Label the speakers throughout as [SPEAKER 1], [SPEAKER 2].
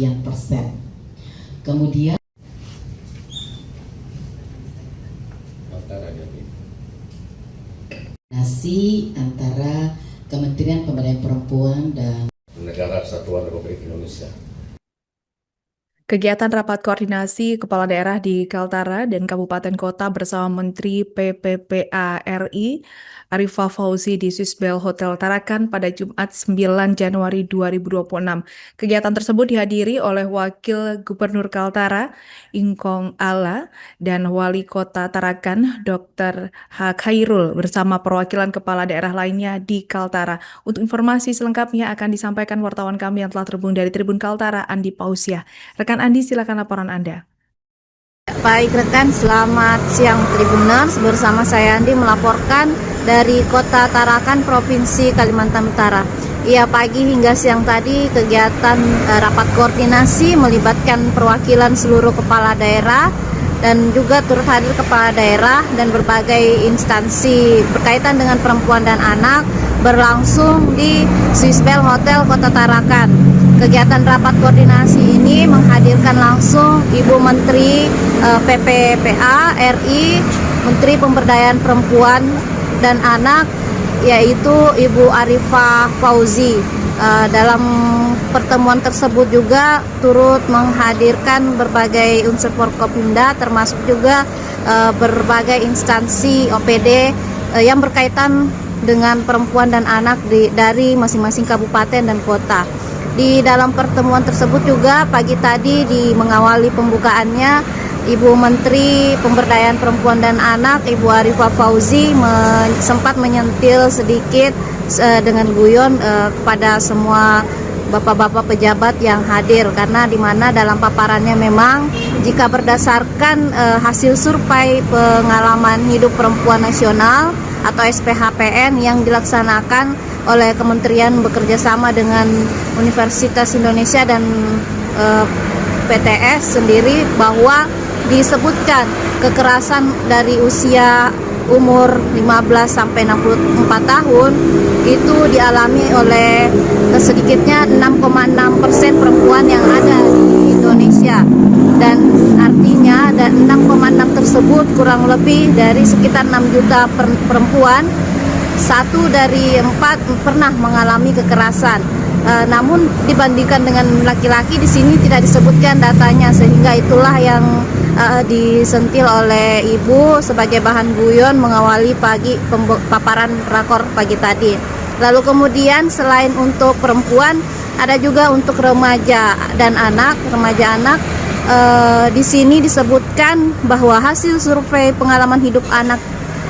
[SPEAKER 1] sekian persen. Kemudian koordinasi antara Kementerian Pemberdayaan Perempuan dan
[SPEAKER 2] Negara Kesatuan Republik Indonesia.
[SPEAKER 3] Kegiatan rapat koordinasi kepala daerah di Kaltara dan kabupaten kota bersama Menteri PPPA RI Arifah Fauzi di Swissbell Hotel Tarakan pada Jumat 9 Januari 2026. Kegiatan tersebut dihadiri oleh Wakil Gubernur Kaltara, Ingkong Ala, dan Wali Kota Tarakan, Dr. H. Khairul, bersama perwakilan kepala daerah lainnya di Kaltara. Untuk informasi selengkapnya akan disampaikan wartawan kami yang telah terhubung dari Tribun Kaltara, Andi Pausia. Rekan Andi, silakan laporan Anda.
[SPEAKER 4] Baik rekan, selamat siang Tribuners. Bersama saya Andi melaporkan dari Kota Tarakan, Provinsi Kalimantan Utara. Ya, pagi hingga siang tadi kegiatan rapat koordinasi melibatkan perwakilan seluruh kepala daerah dan juga turut hadir kepala daerah dan berbagai instansi berkaitan dengan perempuan dan anak berlangsung di Swissbell Hotel Kota Tarakan. Kegiatan rapat koordinasi ini menghadirkan langsung Ibu Menteri PPPA RI, Menteri Pemberdayaan Perempuan dan Anak, yaitu Ibu Arifah Fauzi. Dalam pertemuan tersebut juga turut menghadirkan berbagai unsur Forkopimda, termasuk juga berbagai instansi OPD yang berkaitan dengan perempuan dan anak dari masing-masing kabupaten dan kota. Di dalam pertemuan tersebut juga pagi tadi mengawali pembukaannya Ibu Menteri Pemberdayaan Perempuan dan Anak, Ibu Arifah Fauzi sempat menyentil sedikit dengan guyon kepada semua bapak-bapak pejabat yang hadir, karena di mana dalam paparannya memang jika berdasarkan hasil survei pengalaman hidup perempuan nasional atau SPHPN yang dilaksanakan oleh Kementerian bekerjasama dengan Universitas Indonesia dan PTS sendiri, bahwa disebutkan kekerasan dari usia umur 15 sampai 64 tahun itu dialami oleh sedikitnya 6,6% perempuan yang ada di Indonesia, dan artinya 6,6 tersebut kurang lebih dari sekitar 6 juta perempuan, 1 dari 4 pernah mengalami kekerasan. Namun dibandingkan dengan laki-laki di sini tidak disebutkan datanya, sehingga itulah yang disentil oleh Ibu sebagai bahan guyon mengawali pagi paparan rakor pagi tadi. Lalu kemudian selain untuk perempuan, ada juga untuk remaja dan anak. Remaja anak di sini disebutkan bahwa hasil survei pengalaman hidup anak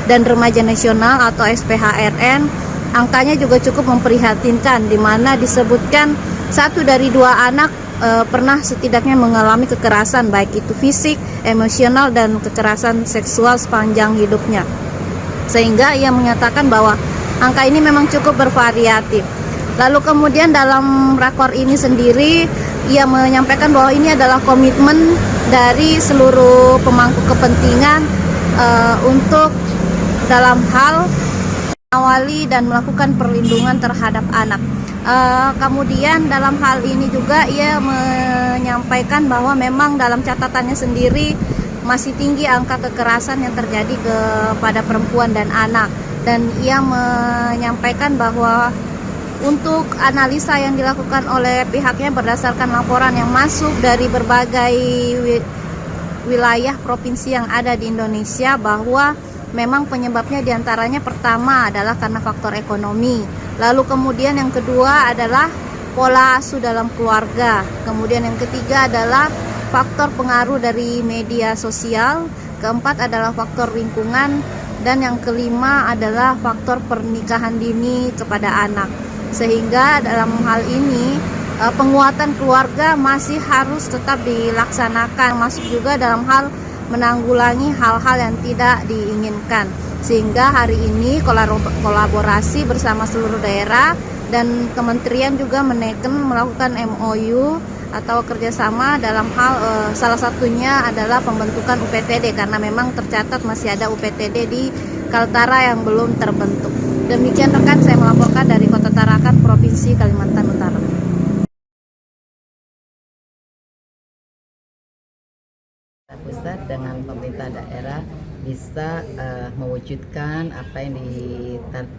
[SPEAKER 4] dan remaja nasional atau SPHRN, angkanya juga cukup memprihatinkan, di mana disebutkan 1 dari 2 anak pernah setidaknya mengalami kekerasan, baik itu fisik, emosional, dan kekerasan seksual sepanjang hidupnya. Sehingga ia menyatakan bahwa angka ini memang cukup bervariatif. Lalu kemudian dalam rakor ini sendiri, ia menyampaikan bahwa ini adalah komitmen dari seluruh pemangku kepentingan untuk dalam hal mengawali dan melakukan perlindungan terhadap anak. Kemudian dalam hal ini juga ia menyampaikan bahwa memang dalam catatannya sendiri masih tinggi angka kekerasan yang terjadi kepada perempuan dan anak, dan ia menyampaikan bahwa untuk analisa yang dilakukan oleh pihaknya berdasarkan laporan yang masuk dari berbagai wilayah provinsi yang ada di Indonesia, bahwa memang penyebabnya diantaranya pertama adalah karena faktor ekonomi, lalu kemudian yang kedua adalah pola asuh dalam keluarga, kemudian yang ketiga adalah faktor pengaruh dari media sosial, keempat adalah faktor lingkungan, dan yang kelima adalah faktor pernikahan dini kepada anak. Sehingga dalam hal ini penguatan keluarga masih harus tetap dilaksanakan, masuk juga dalam hal menanggulangi hal-hal yang tidak diinginkan. Sehingga hari ini kolaborasi bersama seluruh daerah dan kementerian juga melakukan MOU atau kerjasama dalam hal salah satunya adalah pembentukan UPTD, karena memang tercatat masih ada UPTD di Kaltara yang belum terbentuk. Demikian rekan, saya melaporkan dari Kota Tarakan, Provinsi Kalimantan Utara.
[SPEAKER 1] Pusat dengan pemerintah daerah bisa mewujudkan apa yang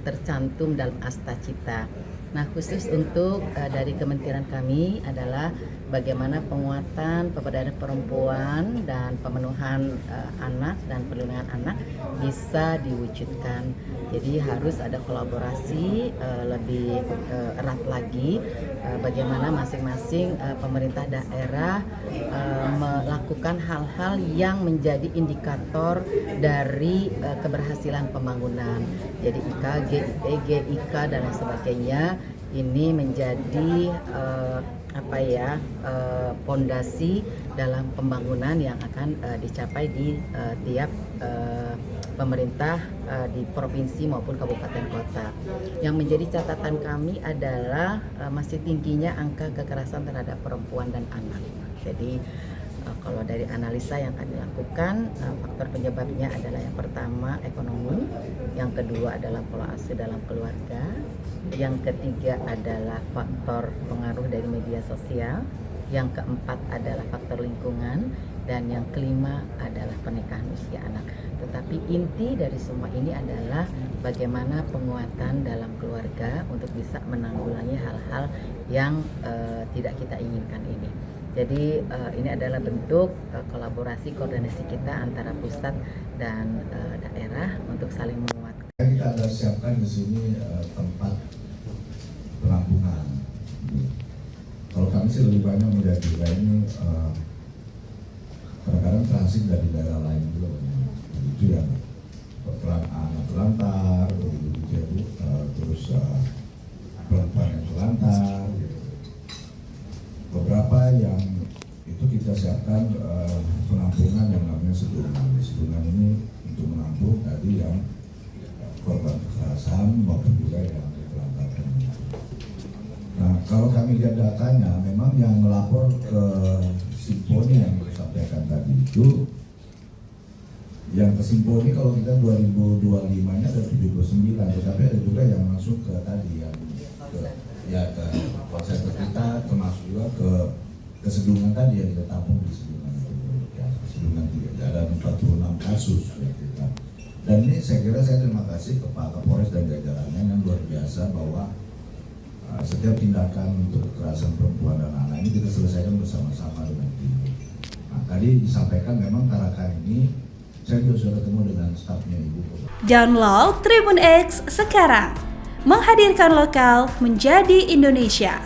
[SPEAKER 1] tercantum dalam Asta Cita. Nah, khusus untuk dari kementerian kami adalah bagaimana penguatan pemberdayaan perempuan dan pemenuhan anak dan perlindungan anak bisa diwujudkan. Jadi harus ada kolaborasi lebih erat lagi, bagaimana masing-masing pemerintah daerah melakukan hal-hal yang menjadi indikator dari keberhasilan pembangunan. Jadi IK, GIP, GIK dan lain sebagainya ini menjadi pondasi dalam pembangunan yang akan dicapai di tiap pemerintah di provinsi maupun kabupaten kota. Yang menjadi catatan kami adalah masih tingginya angka kekerasan terhadap perempuan dan anak. Jadi kalau dari analisa yang kami lakukan, faktor penyebabnya adalah yang pertama ekonomi, yang kedua adalah pola asuh dalam keluarga, yang ketiga adalah faktor pengaruh dari media sosial, yang keempat adalah faktor lingkungan, dan yang kelima adalah pernikahan usia anak. Tetapi inti dari semua ini adalah bagaimana penguatan dalam keluarga untuk bisa menanggulangi hal-hal yang tidak kita inginkan ini. Jadi ini adalah bentuk kolaborasi koordinasi kita antara pusat dan daerah untuk saling menguatkan.
[SPEAKER 5] Kita ada siapkan di sini tempat penampungan. Kalau kami sih lebih banyak melihat juga ini kadang-kadang transit dari daerah lain juga banyak. Itu ya anak terlantar, terus perempuan yang terlantar. Beberapa yang itu kita siapkan penampungan yang namanya sedungan. Sedungan ini untuk menampung tadi yang korban kekerasan maupun juga yang ditelantarkan. Nah, kalau kami lihat datanya, memang yang melapor ke Simponi yang disampaikan tadi itu, yang ke Simponi kalau kita 2025-nya ada 79, tetapi ada juga yang masuk ke tadi yang ke konsep kita, termasuk juga ke sedungan tadi yang kita tampung di sedungan itu. Ya, sedungan 3 ada 46 kasus ya, kita. Dan ini saya kira saya terima kasih ke Pak Kapolres dan jajarannya yang luar biasa bahwa setiap tindakan untuk kekerasan perempuan dan anak ini kita selesaikan bersama-sama dengan tim. Nah, tadi disampaikan memang Tarakan ini saya juga sudah ketemu dengan stafnya Ibu.
[SPEAKER 6] Download Tribun X sekarang, menghadirkan lokal menjadi Indonesia.